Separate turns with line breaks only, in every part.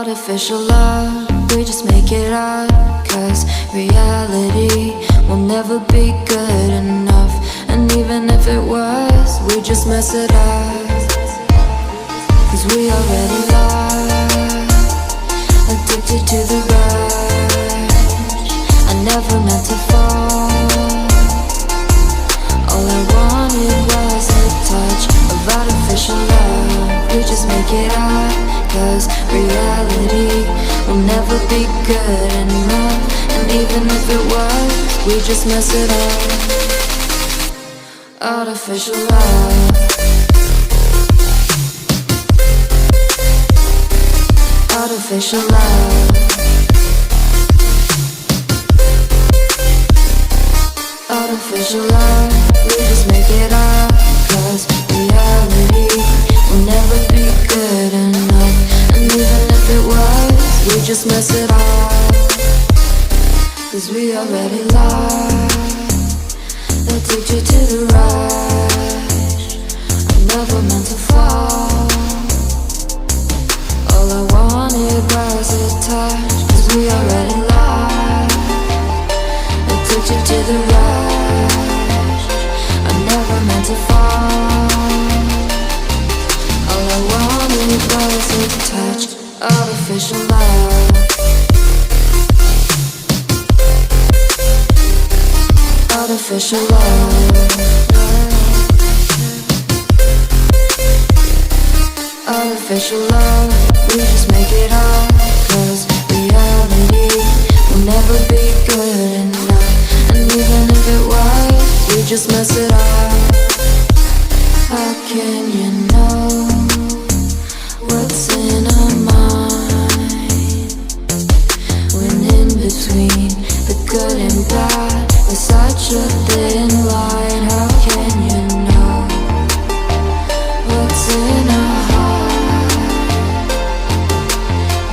Artificial love, we just make it up, 'cause reality will never be good enough. And even if it was, we just mess it up, 'cause we already lost, addicted to the rush. I never meant to fall. All I wanted was a touch of artificial love. We just make it up, 'cause reality will never be good enough. And even if it was, we just mess it up. Artificial love. Artificial love. Artificial love. We just make it up, 'cause reality will never be good enough. And even if it was, we just mess it up, 'cause we already lost, addicted to the rush. I never meant to fall. All I wanted was a touch, 'cause we already lost, addicted to the rush. I never meant to fall. All I wanted was a touch. Artificial love. Artificial love. Artificial love. We just make it up, 'cause reality will never be good enough. And even if it was, we just mess it up. How can you know what's in our mind, when in between the good and bad there's such a thin line? How can you know what's in our heart,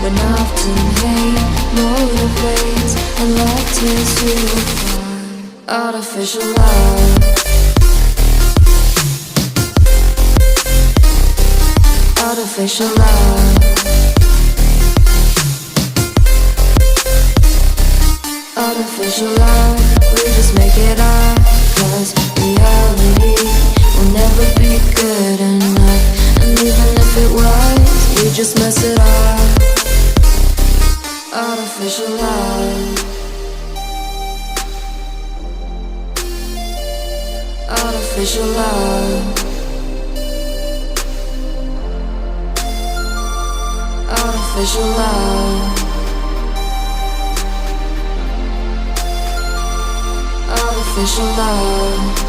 when often hate motivates and love tears you apart? Artificial love. Artificial love. Artificial love. We just make it up, 'cause reality will never be good enough. And even if it was, we just mess it up. Artificial love. Artificial love. Artificial love. Artificial love.